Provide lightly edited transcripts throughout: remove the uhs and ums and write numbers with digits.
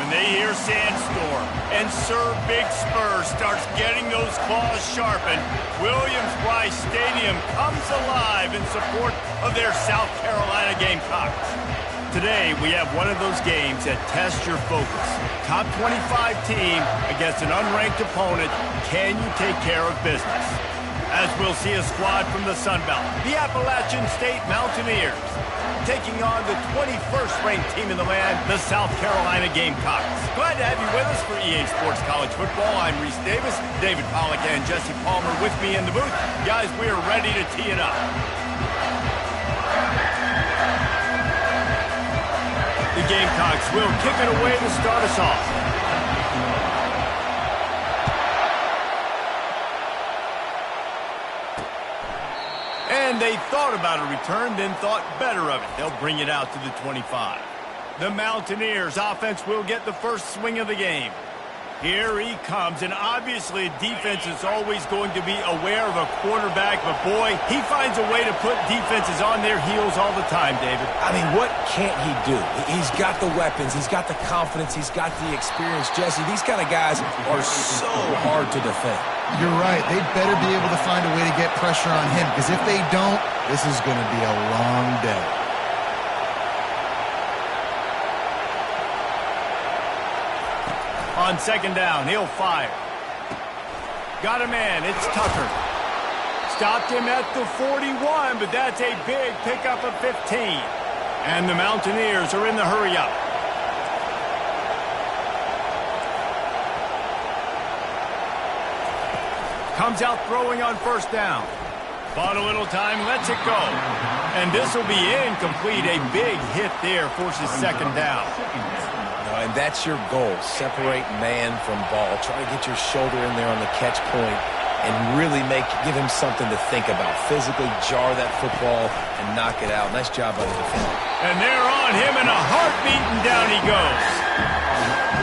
and they hear Sandstorm, and Sir Big Spur starts getting those claws sharpened, Williams-Brice Stadium comes alive in support of their South Carolina Gamecocks. Today, we have one of those games that tests your focus. Top 25 team against an unranked opponent. Can you take care of business? As we'll see a squad from the Sun Belt, the Appalachian State Mountaineers, taking on the 21st ranked team in the land, the South Carolina Gamecocks. Glad to have you with us for EA Sports College Football. I'm Reese Davis, David Pollack and Jesse Palmer with me in the booth. Guys, we are ready to tee it up. The Gamecocks will kick it away to start us off. And they thought about a return, then thought better of it. They'll bring it out to the 25. The Mountaineers offense will get the first swing of the game. Here he comes, and obviously defense is always going to be aware of a quarterback, but boy, he finds a way to put defenses on their heels all the time, David. I mean, what can't he do? He's got the weapons, he's got the confidence, he's got the experience. Jesse, these kind of guys are so hard to defend. You're right. They better be able to find a way to get pressure on him, because if they don't, this is going to be a long day. On second down, he'll fire. Got a man, it's Tucker. Stopped him at the 41, but that's a big pickup of 15. And the Mountaineers are in the hurry-up. Comes out throwing on first down. Bought a little time, lets it go. And this will be incomplete. A big hit there forces second down. And that's your goal. Separate man from ball. Try to get your shoulder in there on the catch point and really give him something to think about. Physically jar that football and knock it out. Nice job by the defender. And they're on him in a heartbeat, and down he goes.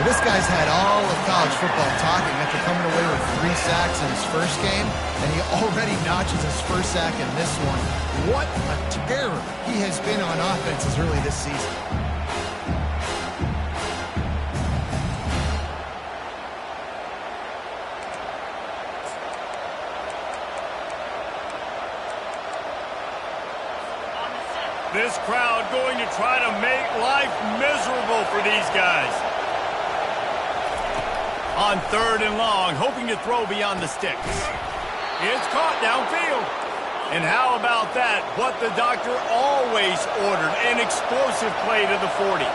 Well, this guy's had all of college football talking after coming away with 3 sacks in his first game, and he already notches his first sack in this one. What a terror he has been on offense as early this season. This crowd going to try to make life miserable for these guys. On third and long, hoping to throw beyond the sticks. It's caught downfield. And how about that? What the doctor always ordered, an explosive play to the 40.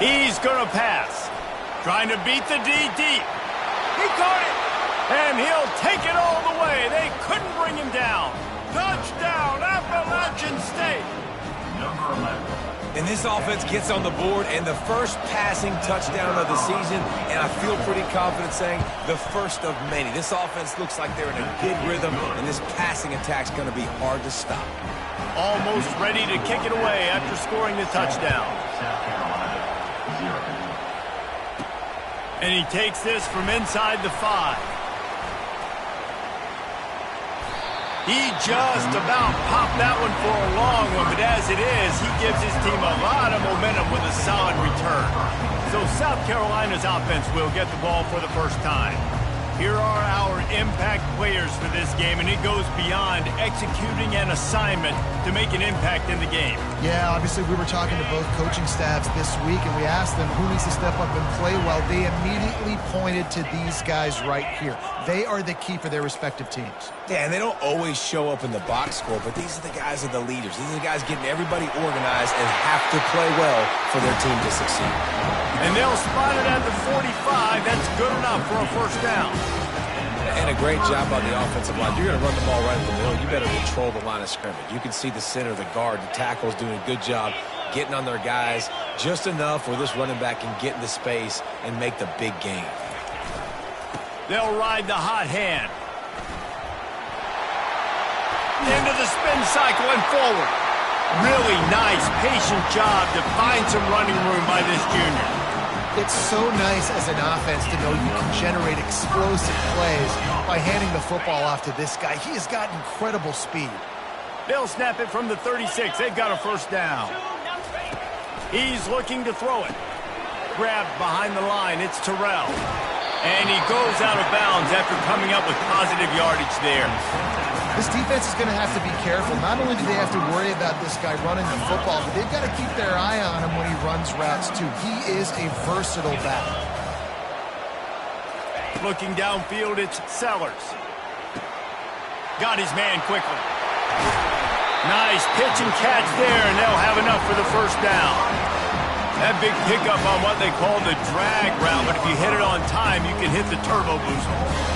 He's going to pass. Trying to beat the D deep. He caught it. And he'll take it all the way. They couldn't bring him down. Touchdown, Appalachian State. Number 11. And this offense gets on the board, and the first passing touchdown of the season, and I feel pretty confident saying the first of many. This offense looks like they're in a good rhythm, and this passing attack's going to be hard to stop. Almost ready to kick it away after scoring the touchdown. And he takes this from inside the 5. He just about popped that one for a long one, but as it is, he gives his team a lot of momentum with a solid return. So South Carolina's offense will get the ball for the first time. Here are our impact players for this game, and it goes beyond executing an assignment to make an impact in the game. Yeah, obviously we were talking to both coaching staffs this week, and we asked them who needs to step up and play well. They immediately pointed to these guys right here. They are the key for their respective teams. Yeah, and they don't always show up in the box score, but these are the guys that are the leaders. These are the guys getting everybody organized and have to play well for their team to succeed. And they'll spot it at the 45. That's good enough for a first down. And a great job on the offensive line. You're going to run the ball right in the middle. You better control the line of scrimmage. You can see the center, the guard, the tackle's doing a good job getting on their guys just enough where this running back can get into space and make the big game. They'll ride the hot hand. Into the spin cycle and forward. Really nice, patient job to find some running room by this junior. It's so nice as an offense to know you can generate explosive plays by handing the football off to this guy. He has got incredible speed. They'll snap it from the 36. They've got a first down. He's looking to throw it. Grabbed behind the line. It's Terrell. And he goes out of bounds after coming up with positive yardage there. This defense is going to have to be careful. Not only do they have to worry about this guy running the football, but they've got to keep their eye on him when he runs routes too. He is a versatile back. Looking downfield, it's Sellers. Got his man quickly. Nice pitch and catch there, and they'll have enough for the first down. That big pickup on what they call the drag route, but if you hit it on time, you can hit the turbo boost.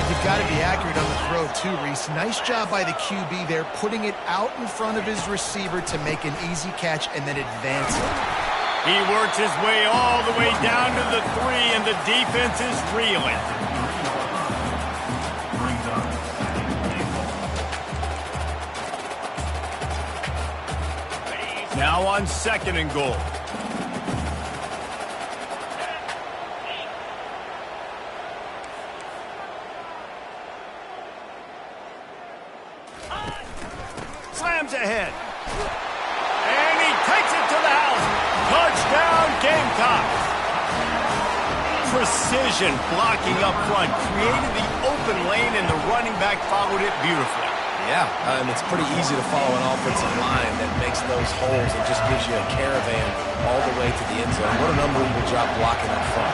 You've got to be accurate on the throw too, Reese. Nice job by the QB there, putting it out in front of his receiver to make an easy catch and then advance it. He works his way all the way down to the 3, and the defense is reeling. Now on 2nd and goal. Slams ahead. And he takes it to the house. Touchdown, Gamecocks. Precision blocking up front. Created the open lane, and the running back followed it beautifully. Yeah, and it's pretty easy to follow an offensive line that makes those holes and just gives you a caravan all the way to the end zone. What an unbelievable job blocking up front.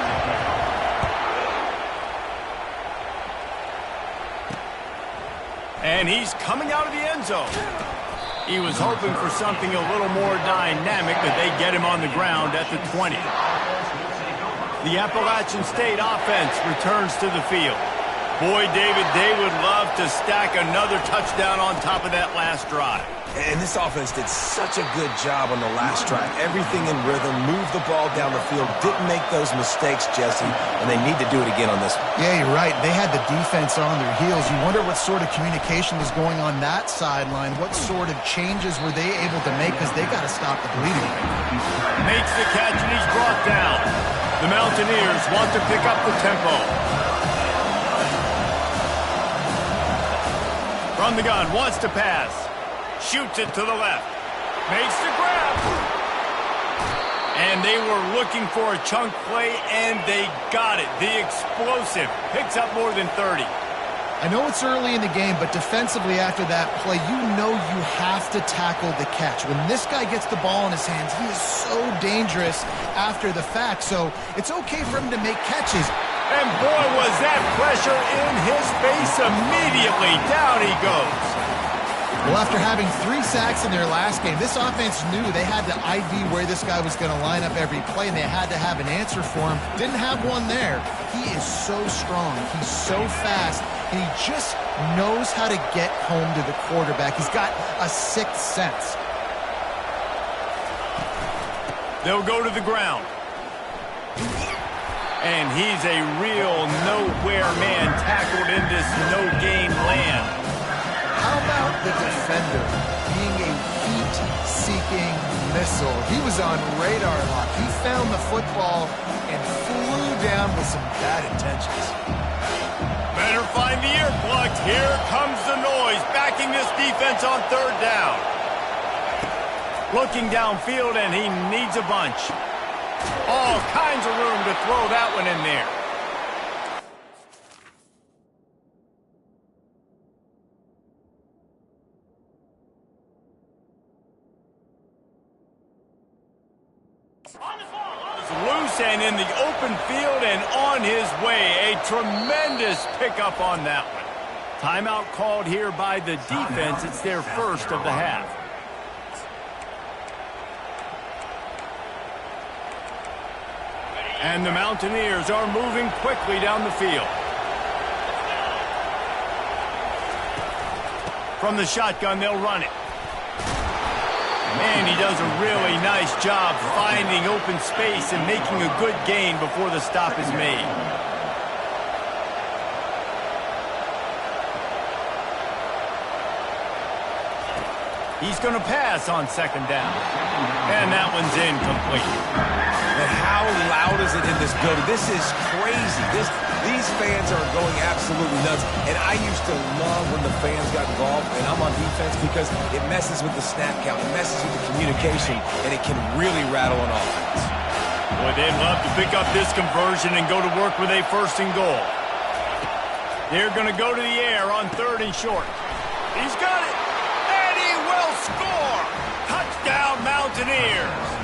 And he's coming out of the end zone. He was hoping for something a little more dynamic, but they get him on the ground at the 20. The Appalachian State offense returns to the field. Boy, David, they would love to stack another touchdown on top of that last drive. And this offense did such a good job on the last drive. Everything in rhythm, moved the ball down the field, didn't make those mistakes, Jesse, and they need to do it again on this one. Yeah, you're right. They had the defense on their heels. You wonder what sort of communication was going on that sideline. What sort of changes were they able to make, because they got to stop the bleeding. Makes the catch, and he's brought down. The Mountaineers want to pick up the tempo. From the gun, wants to pass. Shoots it to the left. Makes the grab. And they were looking for a chunk play, and they got it. The explosive picks up more than 30. I know it's early in the game, but defensively after that play, you know you have to tackle the catch. When this guy gets the ball in his hands, he is so dangerous after the fact. So it's okay for him to make catches. And boy, was that pressure in his face immediately. Down he goes. Well, after having 3 sacks in their last game, this offense knew they had to ID where this guy was going to line up every play, and they had to have an answer for him. Didn't have one there. He is so strong. He's so fast, and he just knows how to get home to the quarterback. He's got a 6th sense. They'll go to the ground. And he's a real nowhere man tackled in this no-gain land. How about the defender being a heat-seeking missile? He was on radar lock. He found the football and flew down with some bad intentions. Better find the earplugs. Here comes the noise, backing this defense on 3rd down. Looking downfield, and he needs a bunch. All kinds of room to throw that one in there. Loose and in the open field and on his way. A tremendous pickup on that one. Timeout called here by the defense. It's their first of the half. And the Mountaineers are moving quickly down the field. From the shotgun, they'll run it. And he does a really nice job finding open space and making a good gain before the stop is made. He's going to pass on 2nd down. And that one's incomplete. Man, how loud is it in this building? This is crazy. These fans are going absolutely nuts. And I used to love when the fans got involved, and I'm on defense, because it messes with the snap count, it messes with the communication, and it can really rattle an offense. Boy, they'd love to pick up this conversion and go to work with a 1st and goal. They're going to go to the air on 3rd and short. He's got it, and he will score! Touchdown, Mountaineers!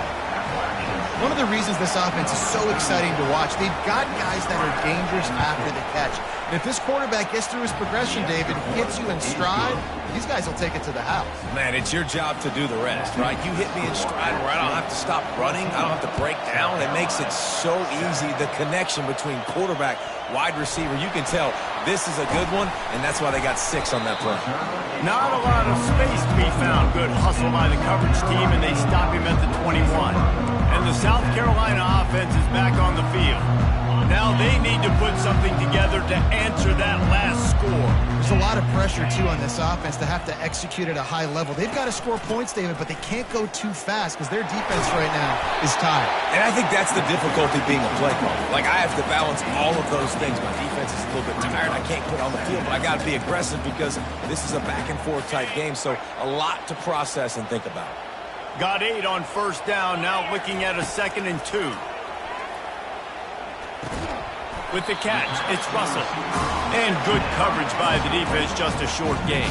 One of the reasons this offense is so exciting to watch, they've got guys that are dangerous after the catch. And if this quarterback gets through his progression, David, hits you in stride, these guys will take it to the house. Man, it's your job to do the rest, right? You hit me in stride where I don't have to stop running, I don't have to break down. It makes it so easy, the connection between quarterback, wide receiver. You can tell this is a good one, and that's why they got 6 on that play. Not a lot of space to be found. Good hustle by the coverage team, and they stop him at the 21. And the South Carolina offense is back on the field. Now they need to put something together to answer that last score. There's a lot of pressure, too, on this offense to have to execute at a high level. They've got to score points, David, but they can't go too fast because their defense right now is tired. And I think that's the difficulty being a play caller. Like, I have to balance all of those things. My defense is a little bit tired. I can't put on the field, but I got to be aggressive because this is a back-and-forth type game, so a lot to process and think about. Got 8 on 1st down, now looking at a 2nd and 2. With the catch, it's Russell. And good coverage by the defense, just a short gain.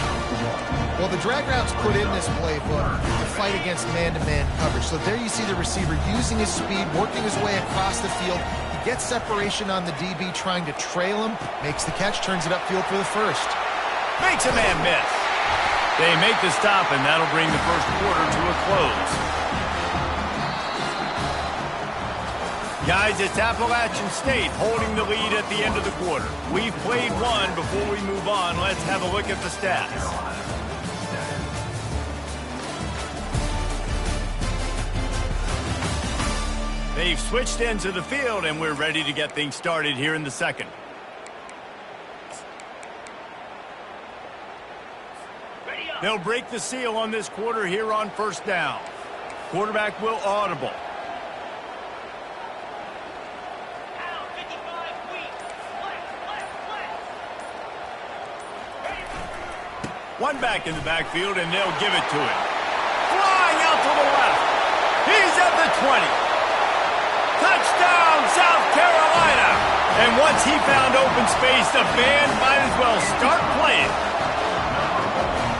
Well, the drag routes put in this playbook to fight against man-to-man coverage. So there you see the receiver using his speed, working his way across the field. He gets separation on the DB, trying to trail him, makes the catch, turns it upfield for the 1st. Makes a man miss. They make the stop, and that'll bring the 1st quarter to a close. Guys, it's Appalachian State holding the lead at the end of the quarter. We've played one. Before we move on, let's have a look at the stats. They've switched into the field, and we're ready to get things started here in the 2nd. They'll break the seal on this quarter here on 1st down. Quarterback will audible. One back in the backfield, and they'll give it to him. Flying out to the left. He's at the 20. Touchdown, South Carolina. And once he found open space, the band might as well start playing.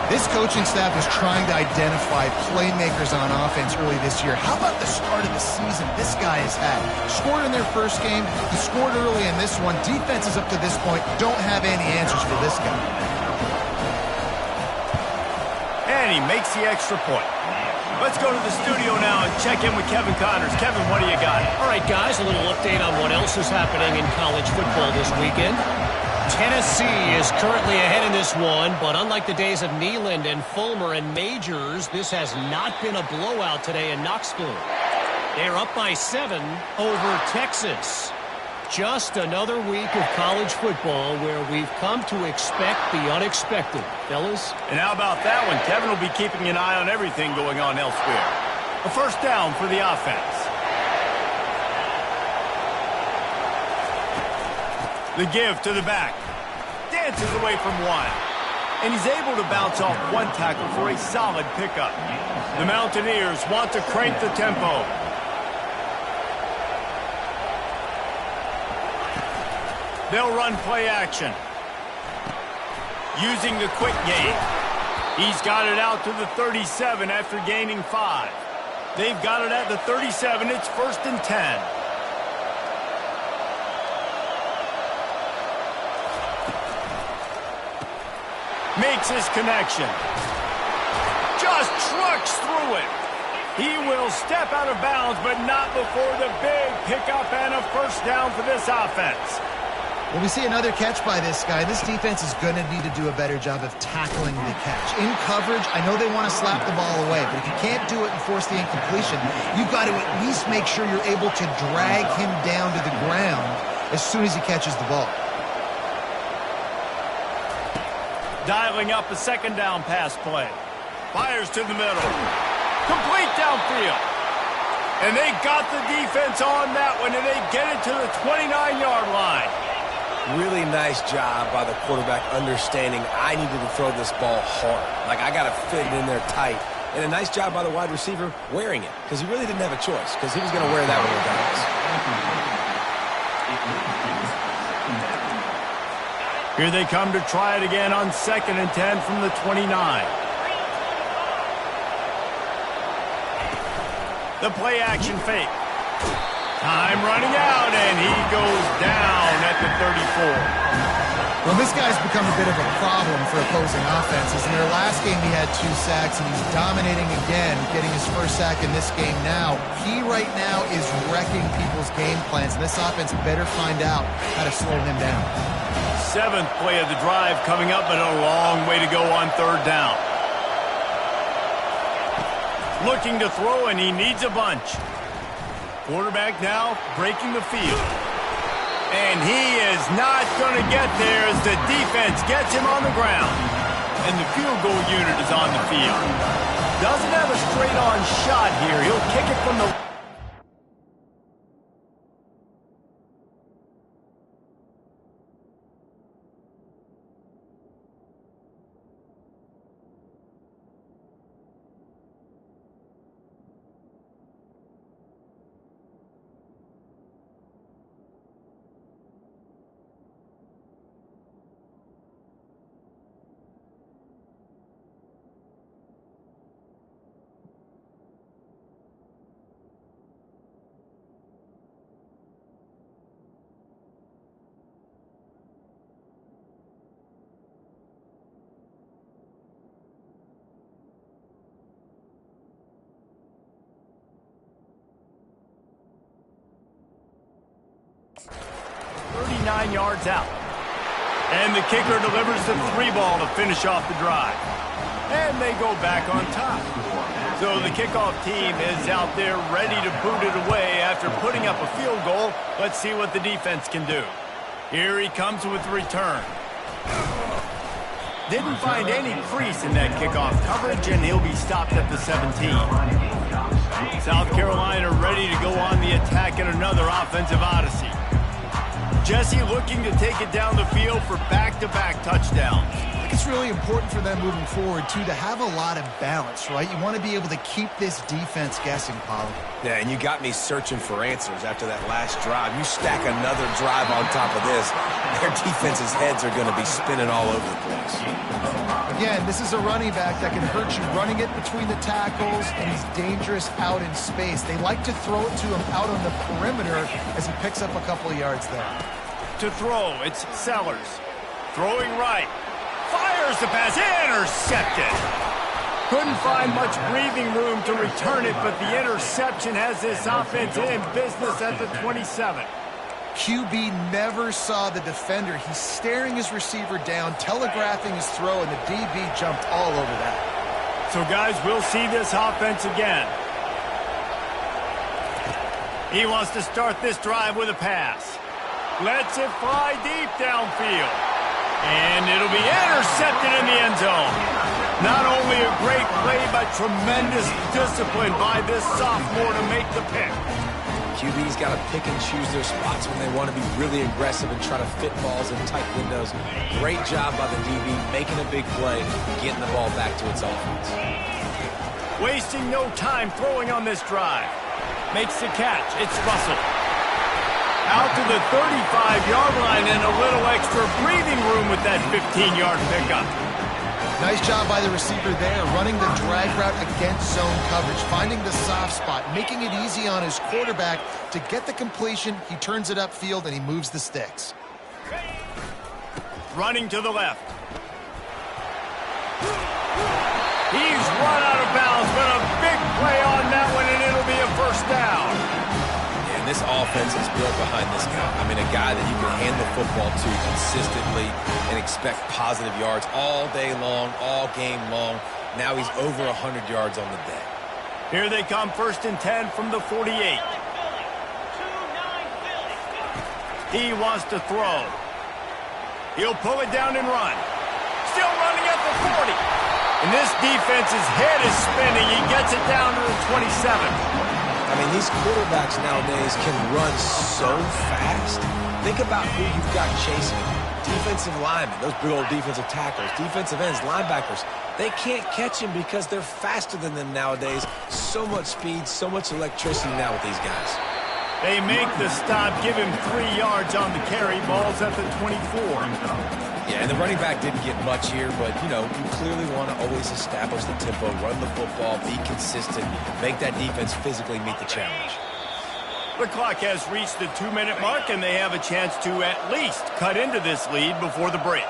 This coaching staff is trying to identify playmakers on offense early this year. How about the start of the season this guy has had? Scored in their 1st game. He scored early in this one. Defenses up to this point don't have any answers for this guy. And he makes the extra point. Let's go to the studio now and check in with Kevin Connors. Kevin, what do you got? All right, guys, a little update on what else is happening in college football this weekend. Tennessee is currently ahead in this one, but unlike the days of Neyland and Fulmer and Majors, this has not been a blowout today in Knoxville. They're up by 7 over Texas. Just another week of college football where we've come to expect the unexpected, fellas. And how about that one? Kevin will be keeping an eye on everything going on elsewhere. A 1st down for the offense. The give to the back. Dances away from one. And he's able to bounce off one tackle for a solid pickup. The Mountaineers want to crank the tempo. They'll run play action. Using the quick game. He's got it out to the 37 after gaining 5. They've got it at the 37. It's 1st and 10. Makes his connection. Just trucks through it. He will step out of bounds, but not before the big pickup and a 1st down for this offense. Well, we see another catch by this guy. This defense is going to need to do a better job of tackling the catch. In coverage, I know they want to slap the ball away, but if you can't do it and force the incompletion, you've got to at least make sure you're able to drag him down to the ground as soon as he catches the ball. Dialing up a 2nd down pass play. Fires to the middle. Complete downfield. And they got the defense on that one, and they get it to the 29-yard line. Really nice job by the quarterback understanding I needed to throw this ball hard. Like, I got to fit it in there tight. And a nice job by the wide receiver wearing it, because he really didn't have a choice, because he was going to wear that one regardless. Here they come to try it again on 2nd and 10 from the 29. The play action fake. Time running out, and he goes down at the 34. Well, this guy's become a bit of a problem for opposing offenses. In their last game, he had 2 sacks, and he's dominating again, getting his first sack in this game now. He right now is wrecking people's game plans, and this offense better find out how to slow him down. 7th play of the drive coming up, but a long way to go on 3rd down. Looking to throw, and he needs a bunch. Quarterback now breaking the field. And he is not going to get there as the defense gets him on the ground. And the field goal unit is on the field. Doesn't have a straight-on shot here. He'll kick it from the... yards out. And the kicker delivers the 3 ball to finish off the drive. And they go back on top. So the kickoff team is out there ready to boot it away after putting up a field goal. Let's see what the defense can do. Here he comes with the return. Didn't find any crease in that kickoff coverage, and he'll be stopped at the 17. South Carolina ready to go on the attack in another offensive odyssey. Jesse looking to take it down the field for back-to-back touchdowns. I think it's really important for them moving forward, too, to have a lot of balance, right? You want to be able to keep this defense guessing, Pollard. Yeah, and you got me searching for answers after that last drive. You stack another drive on top of this, their defense's heads are going to be spinning all over the place. Again, this is a running back that can hurt you running it between the tackles, and he's dangerous out in space. They like to throw it to him out on the perimeter as he picks up a couple of yards there. To throw, it's Sellers. Throwing right. Fires the pass. Intercepted. Couldn't find much breathing room to return it, but the interception has this offense in business at the 27. QB never saw the defender. He's staring his receiver down, telegraphing his throw, and the DB jumped all over that. So, guys, we'll see this offense again. He wants to start this drive with a pass. Lets it fly deep downfield. And it'll be intercepted in the end zone. Not only a great play, but tremendous discipline by this sophomore to make the pick. QB's got to pick and choose their spots when they want to be really aggressive and try to fit balls in tight windows. Great job by the DB, making a big play, getting the ball back to its offense. Wasting no time throwing on this drive. Makes the catch. It's Russell. Out to the 35-yard line and a little extra breathing room with that 15-yard pickup. Nice job by the receiver there, running the drag route against zone coverage, finding the soft spot, making it easy on his quarterback to get the completion. He turns it upfield and he moves the sticks. Running to the left. He's run out of bounds, but a big play on that one, and it'll be a first down. This offense is built behind this guy. I mean, a guy that you can hand the football to consistently and expect positive yards all day long, all game long. Now he's over 100 yards on the day. Here they come, 1st and 10 from the 48. He wants to throw. He'll pull it down and run. Still running at the 40. And this defense's head is spinning. He gets it down to the 27. I mean, these quarterbacks nowadays can run so fast. Think about who you've got chasing them. Defensive linemen, those big old defensive tackles, defensive ends, linebackers. They can't catch him because they're faster than them nowadays. So much speed, so much electricity now with these guys. They make the stop, give him 3 yards on the carry. Ball's at the 24. Yeah, and the running back didn't get much here, but, you know, you clearly want to always establish the tempo, run the football, be consistent, make that defense physically meet the challenge. The clock has reached the 2-minute mark, and they have a chance to at least cut into this lead before the break.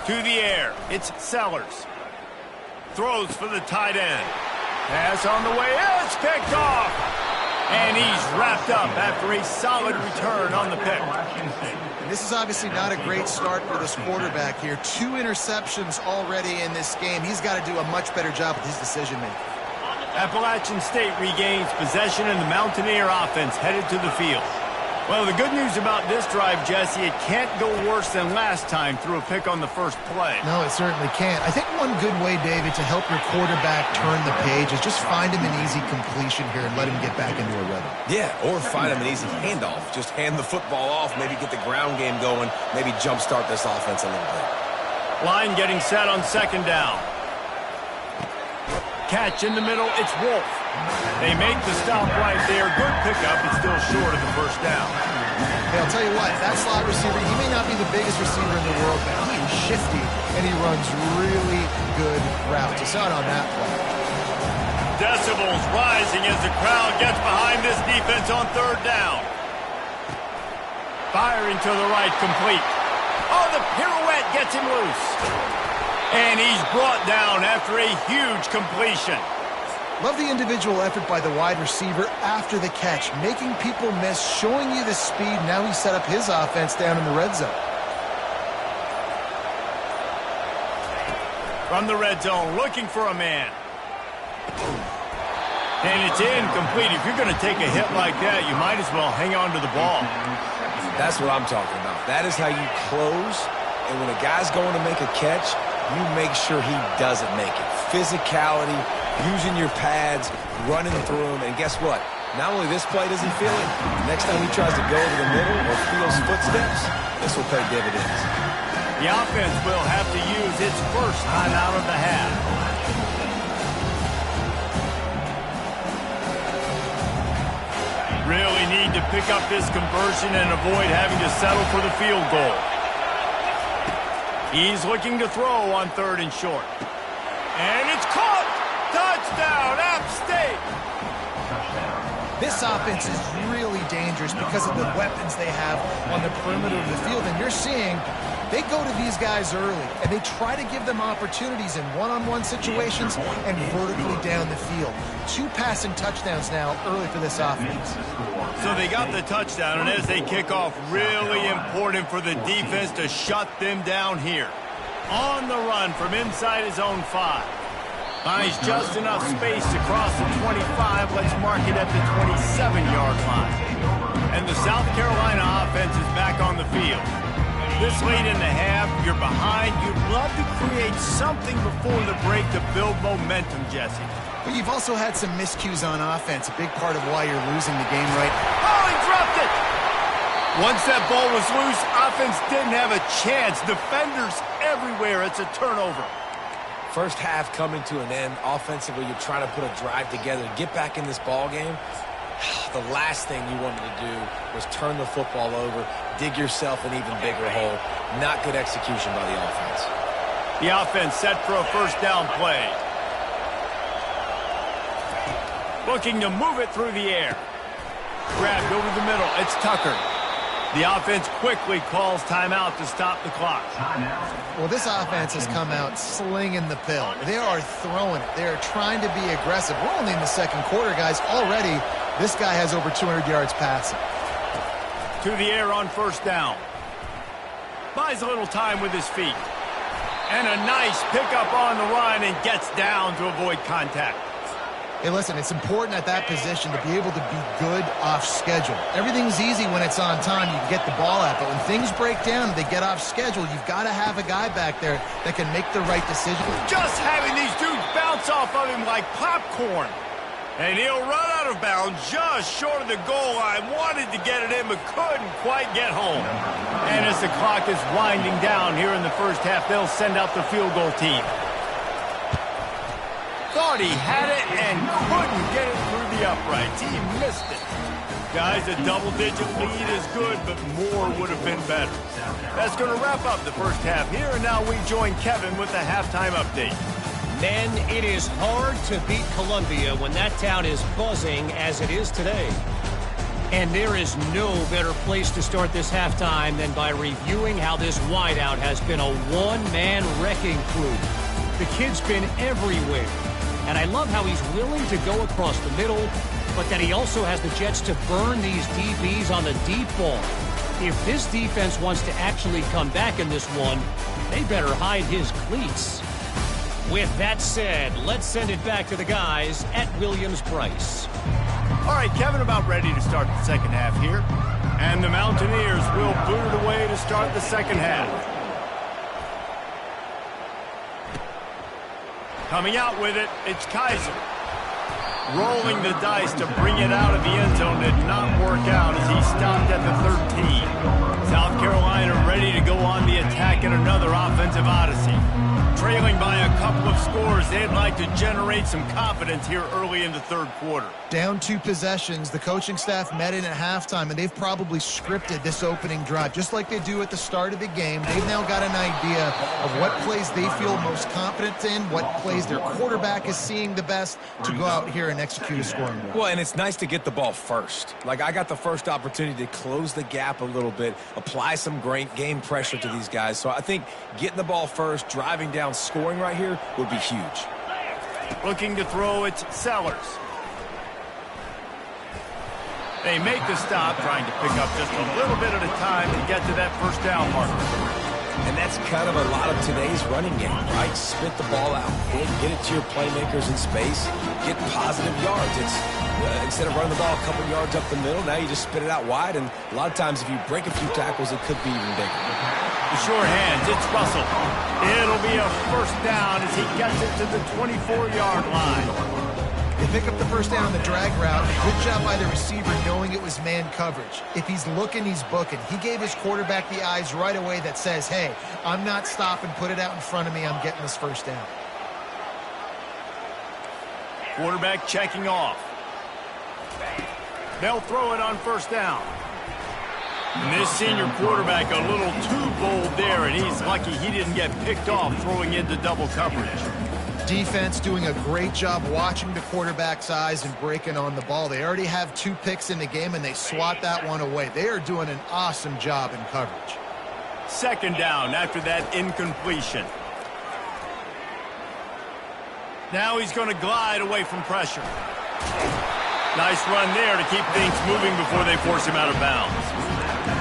To the air, it's Sellers. Throws for the tight end. Pass on the way, it's picked off. And he's wrapped up after a solid return on the pick. And this is obviously not a great start for this quarterback here. 2 interceptions already in this game. He's got to do a much better job with his decision-making. Appalachian State regains possession, and the Mountaineer offense headed to the field. Well, the good news about this drive, Jesse, it can't go worse than last time through a pick on the first play. No, it certainly can't. I think one good way, David, to help your quarterback turn the page is just find him an easy completion here and let him get back into a rhythm. Yeah, or find him an easy handoff. Just hand the football off, maybe get the ground game going, maybe jumpstart this offense a little bit. Line getting set on second down. Catch in the middle, it's Wolf. They make the stop right there. Good pickup, but still short of the first down. Hey, I'll tell you what, that slot receiver, he may not be the biggest receiver in the world, but he is shifty, and he runs really good routes. You saw it on that play. Decibels rising as the crowd gets behind this defense on third down. Firing to the right, complete. Oh, the pirouette gets him loose. And he's brought down after a huge completion. Love the individual effort by the wide receiver after the catch, making people miss, showing you the speed. Now he set up his offense down in the red zone. From the red zone, looking for a man. And it's incomplete. If you're going to take a hit like that, you might as well hang on to the ball. That's what I'm talking about. That is how you close. And when a guy's going to make a catch, you make sure he doesn't make it. Physicality, using your pads, running through them, and guess what? Not only this play does he feel it, next time he tries to go to the middle or feels footsteps, this will pay dividends. The offense will have to use its first time out of the half. Really need to pick up this conversion and avoid having to settle for the field goal. He's looking to throw on third and short. And it's caught! Touchdown, App State! This offense is really dangerous because of the weapons they have on the perimeter of the field. And you're seeing they go to these guys early, and they try to give them opportunities in one-on-one situations and vertically down the field. 2 passing touchdowns now early for this offense. So they got the touchdown, and as they kick off, really important for the defense to shut them down here. On the run from inside his own 5. Finds just enough space to cross the 25. Let's mark it at the 27-yard line. And the South Carolina offense is back on the field. This late in the half, you're behind. You'd love to create something before the break to build momentum, Jesse. But you've also had some miscues on offense, a big part of why you're losing the game right. Oh, he dropped it! Once that ball was loose, offense didn't have a chance. Defenders everywhere. It's a turnover. First half coming to an end. Offensively, you're trying to put a drive together to get back in this ball game. The last thing you wanted to do was turn the football over, dig yourself an even bigger hole. Not good execution by the offense. The offense set for a first down play. Looking to move it through the air. Grabbed over the middle. It's Tucker. The offense quickly calls timeout to stop the clock. Well, this offense has come out slinging the pill. They are throwing it. They are trying to be aggressive. We're only in the second quarter, guys. Already, this guy has over 200 yards passing. To the air on first down. Buys a little time with his feet. And a nice pickup on the run and gets down to avoid contact. Hey, listen, it's important at that position to be able to be good off schedule. Everything's easy when it's on time. You can get the ball out. But when things break down and they get off schedule, you've got to have a guy back there that can make the right decision. Just having these dudes bounce off of him like popcorn. And he'll run out of bounds just short of the goal line. Wanted to get it in, but couldn't quite get home. And as the clock is winding down here in the first half, they'll send out the field goal team. Thought he had it and couldn't get it through the uprights. He missed it. Guys, a double-digit lead is good, but more would have been better. That's going to wrap up the first half here, and now we join Kevin with the halftime update. Men, it is hard to beat Columbia when that town is buzzing as it is today. And there is no better place to start this halftime than by reviewing how this wideout has been a one-man wrecking crew. The kid's been everywhere. And I love how he's willing to go across the middle, but that he also has the jets to burn these DBs on the deep ball. If this defense wants to actually come back in this one, they better hide his cleats. With that said, let's send it back to the guys at Williams-Brice. All right, Kevin, about ready to start the second half here. And the Mountaineers will boot it away to start the second half. Coming out with it, it's Kaiser. Rolling the dice to bring it out of the end zone did not work out as he stopped at the 13. South Carolina ready to go on the attack in another offensive odyssey. Trailing by a couple of scores, they'd like to generate some confidence here early in the third quarter. Down 2 possessions, the coaching staff met in at halftime, and they've probably scripted this opening drive. Just like they do at the start of the game, they've now got an idea of what plays they feel most confident in, what plays their quarterback is seeing the best to go out here and execute a scoring drive. Well, and it's nice to get the ball first. Like, I got the first opportunity to close the gap a little bit, apply some great game pressure to these guys. So I think getting the ball first, driving down, scoring right here would be huge. Looking to throw, it's Sellers. They make the stop, trying to pick up just a little bit at a time to get to that first down marker. And that's kind of a lot of today's running game, right? Spit the ball out, get it to your playmakers in space, get positive yards. It's instead of running the ball a couple yards up the middle, now you just spit it out wide, and a lot of times if you break a few tackles, it could be even bigger. The sure hands, it's Russell. It'll be a first down as he gets it to the 24-yard line. They pick up the first down on the drag route. Good job by the receiver knowing it was man coverage. If he's looking, he's booking. He gave his quarterback the eyes right away that says, hey, I'm not stopping, put it out in front of me, I'm getting this first down. Quarterback checking off. They'll throw it on first down. And this senior quarterback a little too bold there, and he's lucky he didn't get picked off throwing into double coverage. Defense doing a great job watching the quarterback's eyes and breaking on the ball. They already have 2 picks in the game, and they swat that one away. They are doing an awesome job in coverage. Second down after that incompletion. Now he's going to glide away from pressure. Nice run there to keep things moving before they force him out of bounds.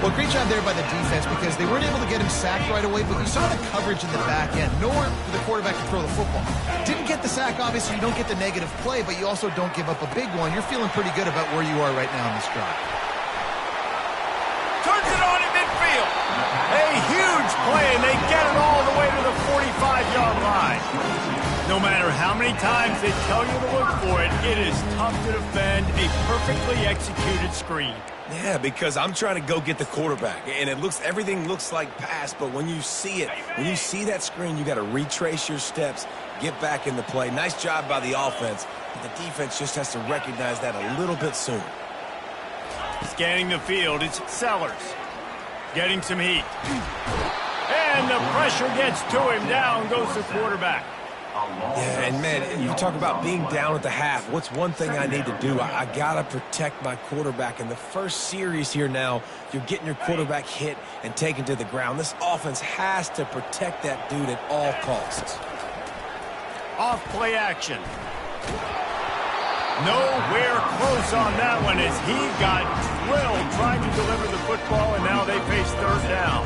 Well, great job there by the defense because they weren't able to get him sacked right away, but you saw the coverage in the back end. Nowhere for the quarterback to throw the football. Didn't get the sack, obviously. You don't get the negative play, but you also don't give up a big one. You're feeling pretty good about where you are right now in this drive. Turns it on in midfield. A huge play, and they get it all the way to the 45-yard line. No matter how many times they tell you to look for it, it is tough to defend a perfectly executed screen. Yeah, because I'm trying to go get the quarterback, and everything looks like pass, but when you see it, when you see that screen, you got to retrace your steps, get back in the play. Nice job by the offense, but the defense just has to recognize that a little bit sooner. Scanning the field, it's Sellers. Getting some heat. And the pressure gets to him. Down goes the quarterback. Yeah, and man, you talk about being down at the half. What's one thing I need to do? I got to protect my quarterback. In the first series here now, you're getting your quarterback hit and taken to the ground. This offense has to protect that dude at all costs. Off play action. Nowhere close on that one as he got drilled trying to deliver the football, and now they face third down.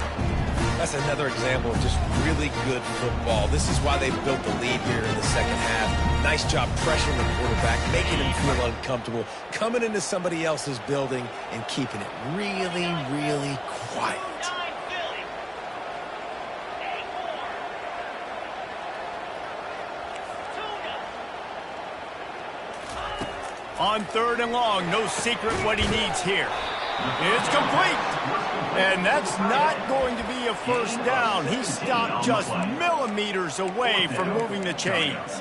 That's another example of just really good football. This is why they built the lead here in the second half. Nice job pressuring the quarterback, making him feel uncomfortable, coming into somebody else's building and keeping it really, really quiet. On 3rd and long, no secret what he needs here. It's complete. And that's not going to be a first down. He stopped just millimeters away from moving the chains.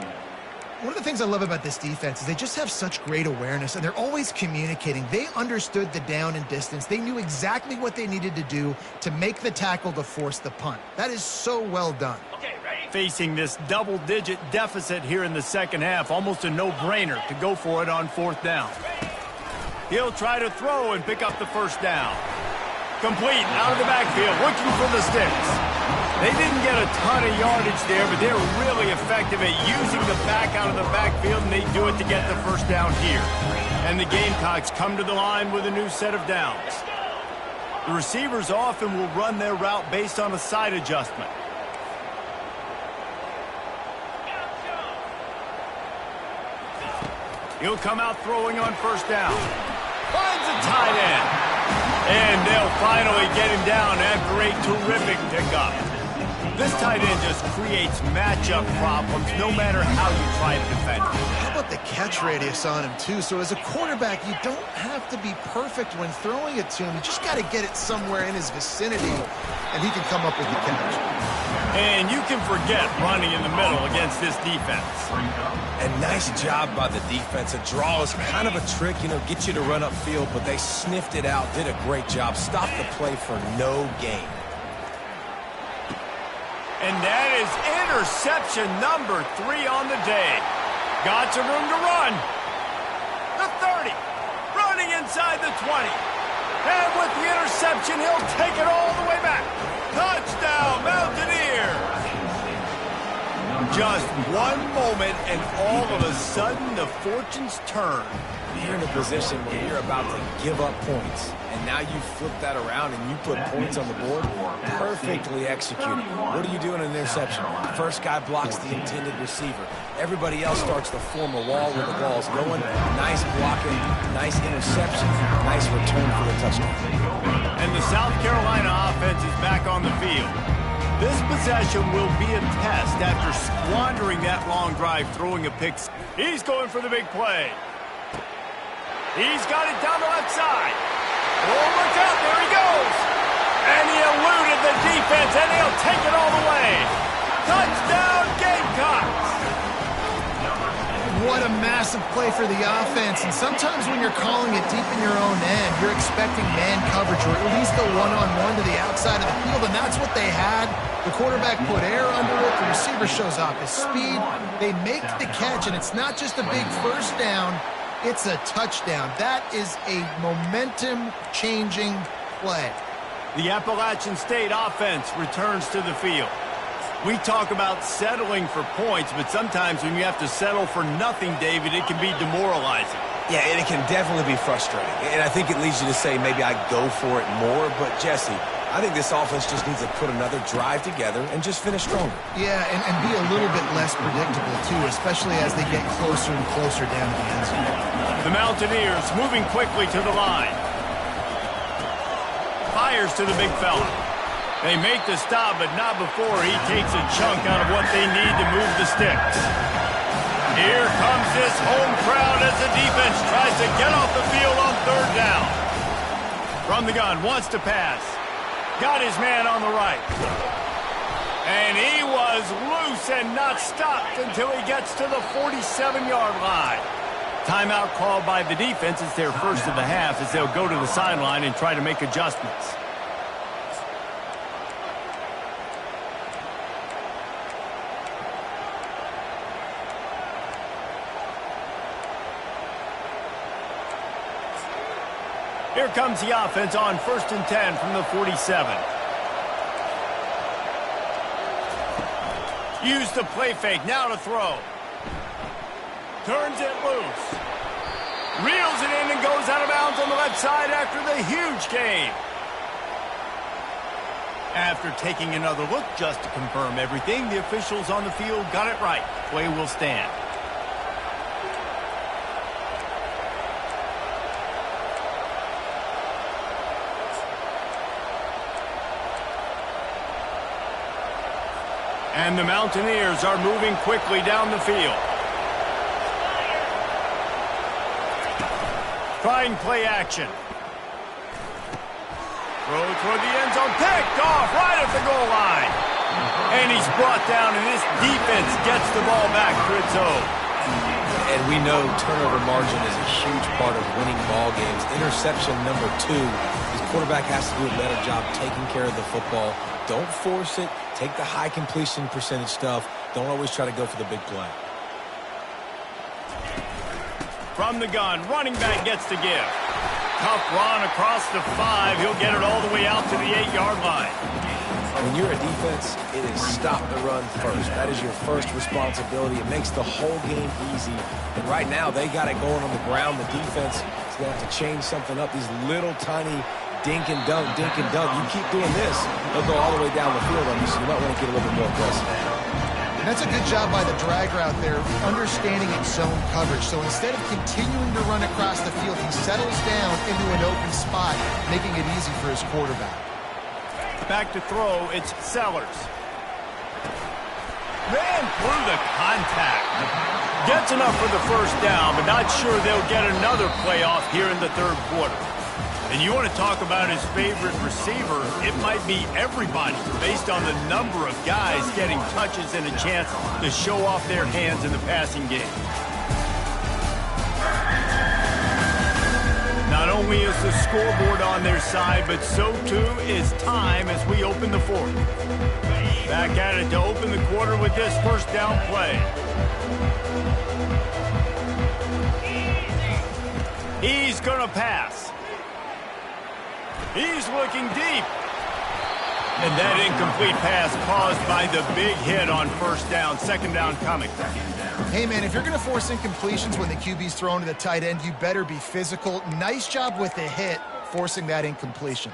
One of the things I love about this defense is they just have such great awareness, and they're always communicating. They understood the down and distance. They knew exactly what they needed to do to make the tackle to force the punt. That is so well done. Facing this double-digit deficit here in the second half, almost a no-brainer to go for it on 4th down. He'll try to throw and pick up the first down. Complete out of the backfield, looking for the sticks. They didn't get a ton of yardage there, but they're really effective at using the back out of the backfield, and they do it to get the first down here. And the Gamecocks come to the line with a new set of downs. The receivers often will run their route based on a side adjustment. He'll come out throwing on first down. Finds a tight end. And they'll finally get him down after a terrific pickup. This tight end just creates matchup problems no matter how you try to defend him. How about the catch radius on him, too? So as a quarterback, you don't have to be perfect when throwing it to him. You just got to get it somewhere in his vicinity, and he can come up with the catch. And you can forget running in the middle against this defense. And nice job by the defense. A draw is kind of a trick, get you to run upfield, but they sniffed it out, did a great job, stopped the play for no gain. And that is interception number 3 on the day. Got some room to run. The 30. Running inside the 20. And with the interception, he'll take it all the way back. Touchdown, Mountaineers. Just one moment, and all of a sudden, the fortunes turn. You're in a position where you're about to give up points, and now you flip that around and you put points on the board. Perfectly executed. What do you do in an interception? The first guy blocks the intended receiver. Everybody else starts to form a wall where the ball's going. Nice blocking, nice interception, nice return for the touchdown. And the South Carolina offense is back on the field. This possession will be a test after squandering that long drive, throwing a pick. He's going for the big play. He's got it down the left side. Oh, look out, there he goes. And he eluded the defense, and he'll take it all the way. Touchdown, Gamecocks. What a massive play for the offense. And sometimes when you're calling it deep in your own end, you're expecting man coverage or at least go one-on-one to the outside of the field, and that's what they had. The quarterback put air under it. The receiver shows off his speed. They make the catch, and it's not just a big first down. It's a touchdown. That is a momentum-changing play. The Appalachian State offense returns to the field. We talk about settling for points, but sometimes when you have to settle for nothing, David, it can be demoralizing. Yeah, and it can definitely be frustrating. And I think it leads you to say maybe I go for it more. But, Jesse, I think this offense just needs to put another drive together and just finish stronger. Yeah, and be a little bit less predictable, too, especially as they get closer and closer down to the end zone. The Mountaineers moving quickly to the line. Fires to the big fella. They make the stop, but not before he takes a chunk out of what they need to move the sticks. Here comes this home crowd as the defense tries to get off the field on 3rd down. From the gun, wants to pass. Got his man on the right. And he was loose and not stopped until he gets to the 47-yard line. Timeout called by the defense. It's their first of the half as they'll go to the sideline and try to make adjustments. Here comes the offense on 1st and 10 from the 47. Use the play fake, now to throw. Turns it loose. Reels it in and goes out of bounds on the left side after the huge gain. After taking another look just to confirm everything, the officials on the field got it right. Play will stand. And the Mountaineers are moving quickly down the field. Trying play action. Throw toward the end zone, picked off right at the goal line. And he's brought down, and this defense gets the ball back to its own. And we know turnover margin is a huge part of winning ball games. Interception number 2. His quarterback has to do a better job taking care of the football. Don't force it. Take the high completion percentage stuff. Don't always try to go for the big play. From the gun, running back gets to give. Tough run across the 5. He'll get it all the way out to the 8-yard line. When you're a defense, it is stop the run first. That is your first responsibility. It makes the whole game easy. And right now, they got it going on the ground. The defense is going to have to change something up. These little tiny dink and dunk, dink and dunk. You keep doing this, they'll go all the way down the field on you, so you might want to get a little bit more aggressive. And that's a good job by the drag route there, understanding its zone coverage. So instead of continuing to run across the field, he settles down into an open spot, making it easy for his quarterback. Back to throw, it's Sellers. Ran through the contact. Gets enough for the first down, but not sure they'll get another playoff here in the third quarter. And you want to talk about his favorite receiver, it might be everybody based on the number of guys getting touches and a chance to show off their hands in the passing game. Not only is the scoreboard on their side, but so too is time as we open the fourth. Back at it to open the quarter with this first down play. He's going to pass. He's looking deep. And that incomplete pass caused by the big hit on first down. Second down coming. Hey, man, if you're going to force incompletions when the QB's thrown to the tight end, you better be physical. Nice job with the hit, forcing that incompletion.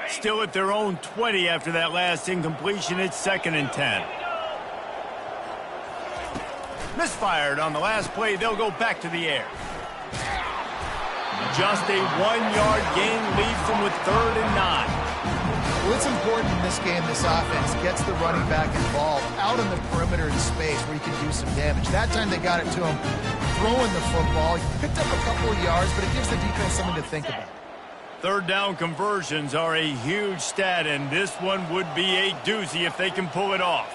Still at their own 20 after that last incompletion. It's 2nd and 10. Misfired on the last play. They'll go back to the air. Just a 1-yard gain leaves them with 3rd and 9. Well, it's important in this game, this offense gets the running back involved out on the perimeter in space where he can do some damage. That time they got it to him throwing the football. He picked up a couple of yards, but it gives the defense something to think about. Third down conversions are a huge stat, and this one would be a doozy if they can pull it off.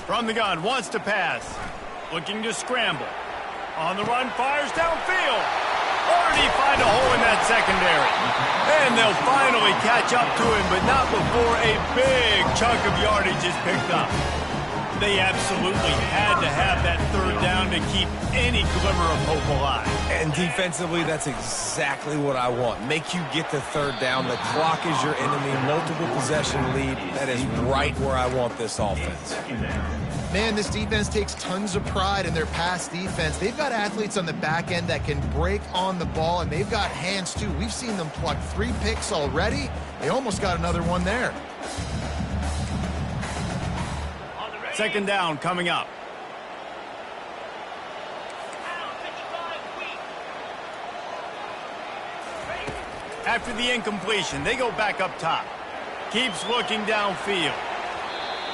From the gun, wants to pass. Looking to scramble. On the run, fires downfield. Already find a hole in that secondary. And they'll finally catch up to him, but not before a big chunk of yardage is picked up. They absolutely had to have that third down to keep any glimmer of hope alive. And defensively, that's exactly what I want. Make you get the third down. The clock is your enemy. Multiple possession lead. That is right where I want this offense. Man, this defense takes tons of pride in their pass defense. They've got athletes on the back end that can break on the ball, and they've got hands, too. We've seen them pluck 3 picks already. They almost got another one there. Second down coming up. After the incompletion, they go back up top. Keeps looking downfield.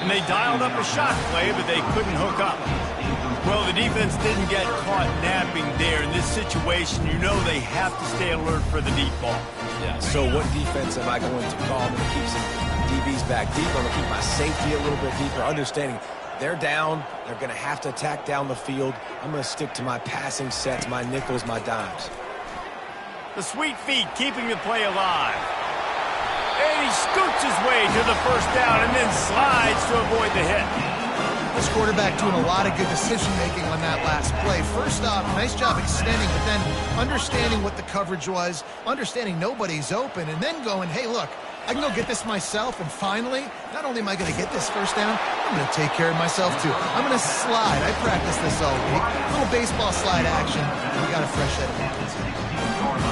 And they dialed up a shot play, but they couldn't hook up. Well, the defense didn't get caught napping there. In this situation, you know they have to stay alert for the deep ball. Yeah, so what defense am I going to call? I'm going to keep some DBs back deep. I'm going to keep my safety a little bit deeper, understanding they're down. They're going to have to attack down the field. I'm going to stick to my passing sets, my nickels, my dimes. The sweet feet keeping the play alive. And he scoots his way to the first down and then slides to avoid the hit. This quarterback doing a lot of good decision-making on that last play. First off, nice job extending, but then understanding what the coverage was, understanding nobody's open, and then going, hey, look, I can go get this myself, and finally, not only am I going to get this first down, I'm I'm going to take care of myself too. I'm going to slide. I practice this all week. A little baseball slide action. We got a fresh set of hands.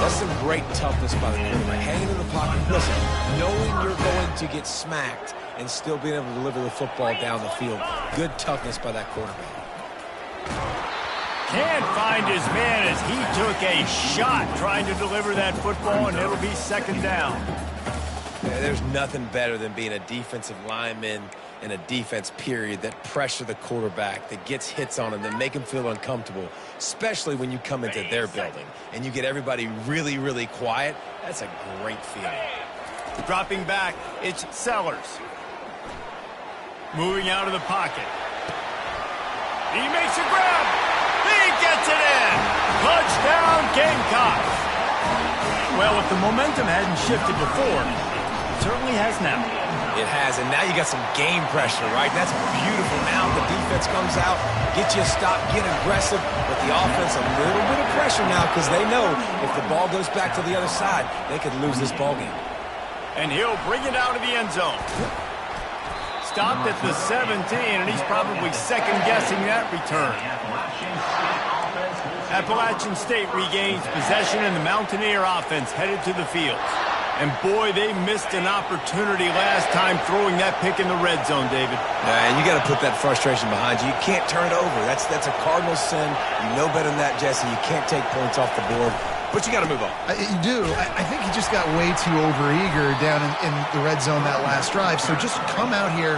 That's some great toughness by the quarterback. Hanging in the pocket. Listen, knowing you're going to get smacked and still being able to deliver the football down the field. Good toughness by that quarterback. Can't find his man as he took a shot trying to deliver that football, and it'll be second down. There's nothing better than being a defensive lineman in a defense period that pressure the quarterback, that gets hits on him, that make him feel uncomfortable, especially when you come into their building and you get everybody really, really quiet. That's a great feeling. Dropping back, it's Sellers. Moving out of the pocket. He makes a grab. He gets it in. Touchdown, Gamecocks. Well, if the momentum hadn't shifted before, it certainly has now. It has, and now you got some game pressure, right? That's beautiful. Now the defense comes out, get you a stop, get aggressive, but the offense a little bit of pressure now because they know if the ball goes back to the other side, they could lose this ball game. And he'll bring it out of the end zone. Stopped at the 17, and he's probably second-guessing that return. Appalachian State regains possession, and the Mountaineer offense headed to the field. And boy, they missed an opportunity last time throwing that pick in the red zone, David. And you got to put that frustration behind you. You can't turn it over. That's a cardinal sin. You know better than that, Jesse. You can't take points off the board. But you got to move on. You do. I think he just got way too overeager down in the red zone that last drive. So just come out here,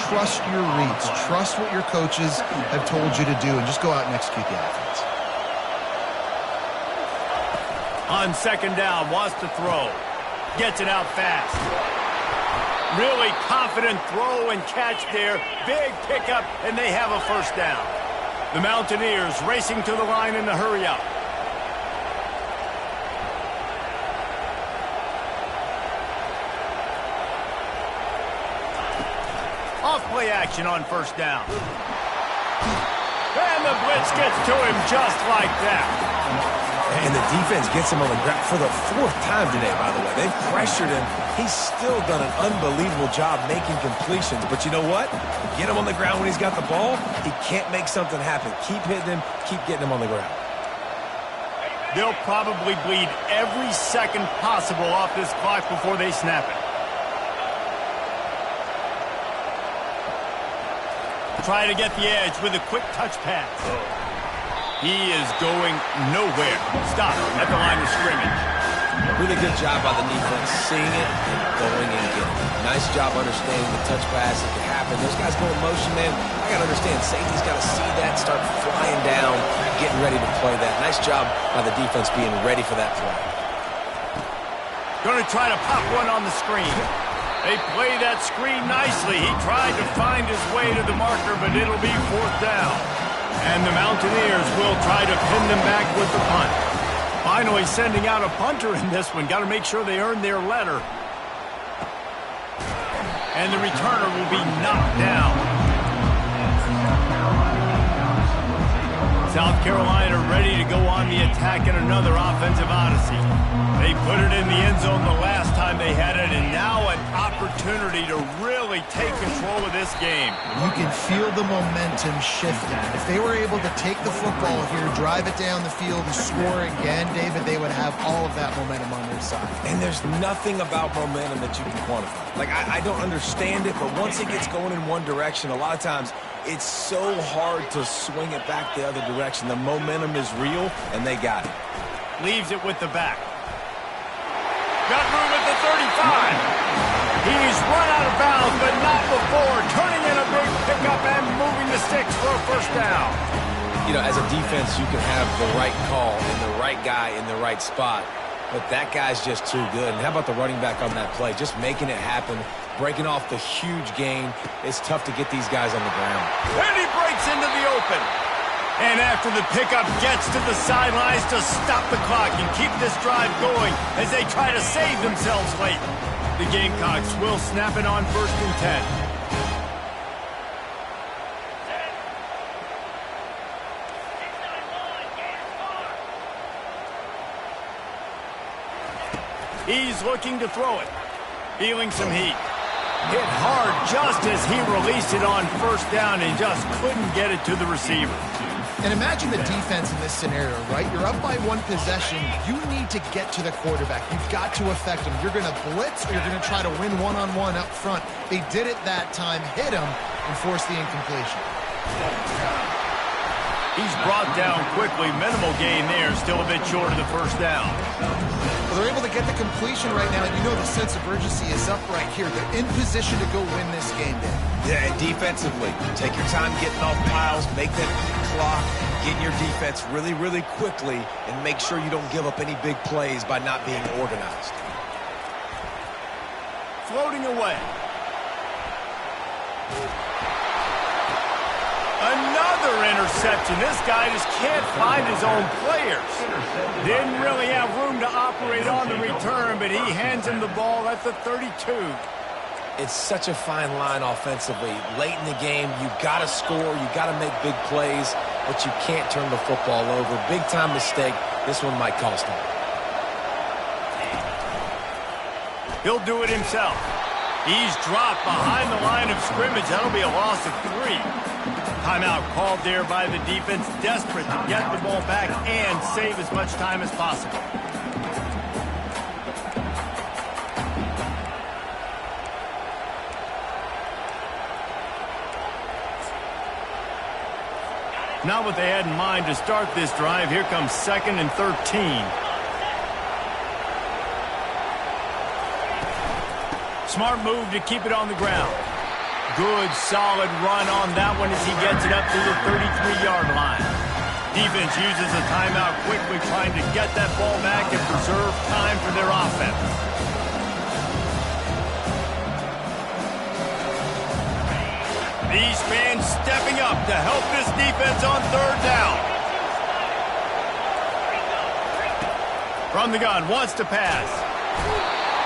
trust your reads, trust what your coaches have told you to do, and just go out and execute the offense. On second down, wants to throw. Gets it out fast. Really confident throw and catch there. Big pickup, and they have a first down. The Mountaineers racing to the line in the hurry up. Off-play action on first down. And the blitz gets to him just like that. And the defense gets him on the ground for the fourth time today, by the way. They've pressured him. He's still done an unbelievable job making completions. But you know what? Get him on the ground when he's got the ball. He can't make something happen. Keep hitting him. Keep getting him on the ground. They'll probably bleed every second possible off this clock before they snap it. Try to get the edge with a quick touch pass. He is going nowhere. Stop at the line of scrimmage. Really good job by the defense, seeing it and going and getting it. Nice job understanding the touch pass that could happen. Those guys go in motion, man. I got to understand, safety's got to see that, start flying down, getting ready to play that. Nice job by the defense being ready for that play. Going to try to pop one on the screen. They play that screen nicely. He tried to find his way to the marker, but it'll be fourth down. And the Mountaineers will try to pin them back with the punt. Finally sending out a punter in this one. Got to make sure they earn their letter. And the returner will be knocked down. South Carolina ready to go on the attack in another offensive odyssey. They put it in the end zone the last time they had it, and now an opportunity to really take control of this game. You can feel the momentum shifting. If they were able to take the football here, drive it down the field, and score again, David, they would have all of that momentum on their side. And there's nothing about momentum that you can quantify. Like, I don't understand it, but once it gets going in one direction, a lot of times it's so hard to swing it back the other direction. The momentum is real, and they got it. Leaves it with the back. Got room at the 35. He's run out of bounds, but not before. Turning in a big pickup and moving the sticks for a first down. You know, as a defense, you can have the right call and the right guy in the right spot, but that guy's just too good. And how about the running back on that play? Just making it happen, breaking off the huge gain. It's tough to get these guys on the ground. And he breaks into the open. And after the pickup, gets to the sidelines to stop the clock and keep this drive going as they try to save themselves late. The Gamecocks will snap it on first and 10. He's looking to throw it. Feeling some heat. Hit hard just as he released it on first down and just couldn't get it to the receiver. And imagine the defense in this scenario, right? You're up by one possession. You need to get to the quarterback. You've got to affect him. You're going to blitz or you're going to try to win one-on-one up front. They did it that time, hit him, and forced the incompletion. He's brought down quickly. Minimal gain there. Still a bit short of the first down. Well, they're able to get the completion right now. You know the sense of urgency is up right here. They're in position to go win this game, Dan. Yeah, and defensively, take your time getting off piles, make that clock, get your defense really, really quickly, and make sure you don't give up any big plays by not being organized. Floating away. Another interception. This guy just can't find his own players. Didn't really have room to operate on the return, but he hands him the ball at the 32. It's such a fine line offensively. Late in the game, you've got to score, you've got to make big plays, but you can't turn the football over. Big-time mistake. This one might cost him. He'll do it himself. He's dropped behind the line of scrimmage. That'll be a loss of 3. Timeout called there by the defense, desperate to get the ball back and save as much time as possible. Not what they had in mind to start this drive. Here comes 2nd and 13. Smart move to keep it on the ground. Good, solid run on that one as he gets it up to the 33-yard line. Defense uses a timeout quickly, trying to get that ball back and preserve time for their offense. These fans stepping up to help this defense on 3rd down. From the gun, wants to pass.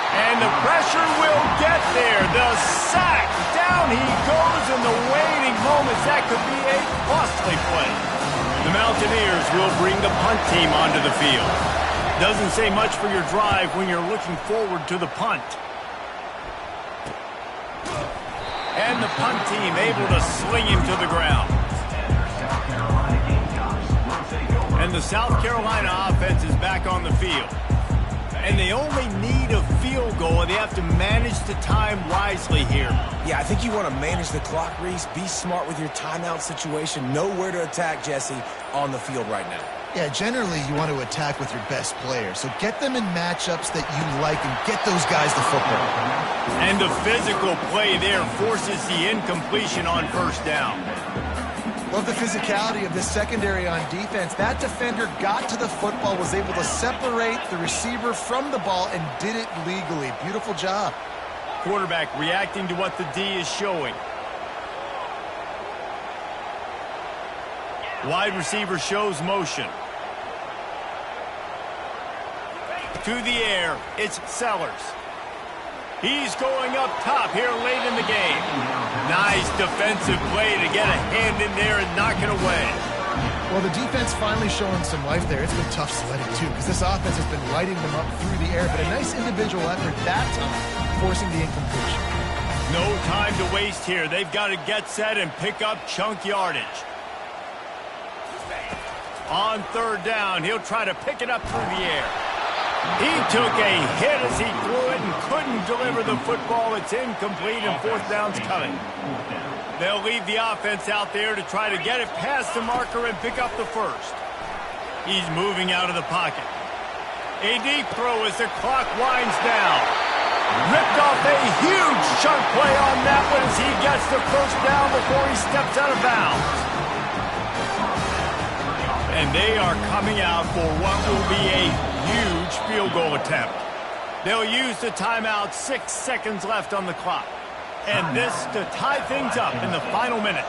And the pressure will get there. The sack. Down he goes in the waning moments. That could be a costly play. The Mountaineers will bring the punt team onto the field. Doesn't say much for your drive when you're looking forward to the punt. And the punt team able to sling him to the ground. And the South Carolina offense is back on the field. And they only need a field goal, and they have to manage the time wisely here. Yeah, I think you want to manage the clock, Reese. Be smart with your timeout situation. Know where to attack, Jesse, on the field right now. Yeah, generally you want to attack with your best player. So get them in matchups that you like and get those guys the football. And the physical play there forces the incompletion on 1st down. Love the physicality of this secondary on defense. That defender got to the football, was able to separate the receiver from the ball, and did it legally. Beautiful job. Quarterback reacting to what the D is showing. Wide receiver shows motion. To the air, it's Sellers. He's going up top here late in the game. Nice defensive play to get a hand in there and knock it away. Well, the defense finally showing some life there. It's been tough sledding, too, because this offense has been lighting them up through the air. But a nice individual effort that time, forcing the incompletion. No time to waste here. They've got to get set and pick up chunk yardage. On 3rd down, he'll try to pick it up through the air. He took a hit as he threw it and couldn't deliver the football. It's incomplete and 4th down's coming. They'll leave the offense out there to try to get it past the marker and pick up the 1st. He's moving out of the pocket. A deep throw as the clock winds down. Ripped off a huge chunk play on that one as he gets the 1st down before he steps out of bounds. And they are coming out for what will be a huge field goal attempt. They'll use the timeout, 6 seconds left on the clock. And this to tie things up in the final minute.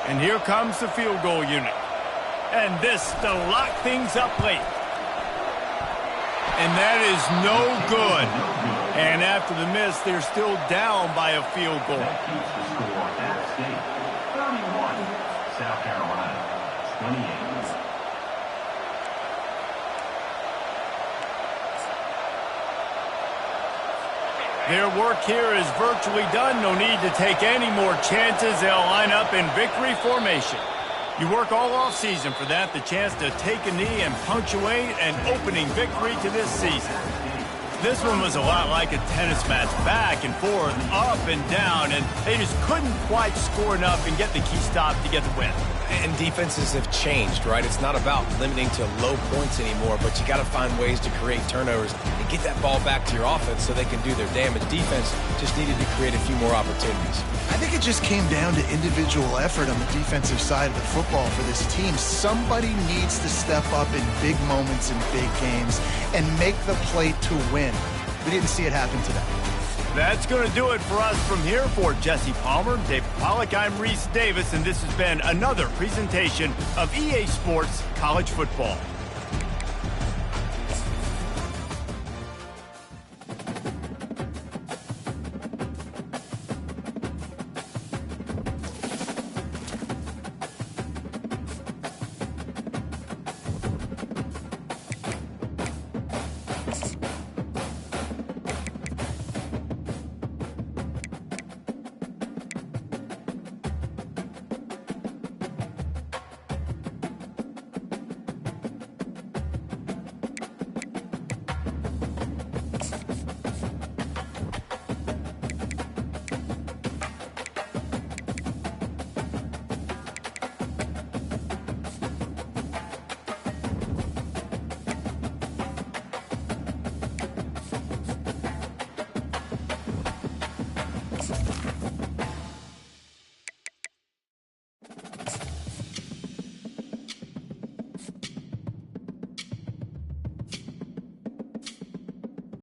And here comes the field goal unit. And this to lock things up late. And that is no good. And after the miss, they're still down by a field goal. Keeps the score at stake. 31, South Carolina, 28. Their work here is virtually done. No need to take any more chances. They'll line up in victory formation. You work all offseason for that, the chance to take a knee and punctuate an opening victory to this season. This one was a lot like a tennis match, back and forth, up and down, and they just couldn't quite score enough and get the key stop to get the win. And defenses have changed, right? It's not about limiting to low points anymore, but you got to find ways to create turnovers and get that ball back to your offense so they can do their damage. Defense just needed to create a few more opportunities. I think it just came down to individual effort on the defensive side of the football for this team. Somebody needs to step up in big moments in big games and make the play to win. We didn't see it happen today. That's going to do it for us from here. For Jesse Palmer, David Pollack, I'm Reese Davis, and this has been another presentation of EA Sports College Football.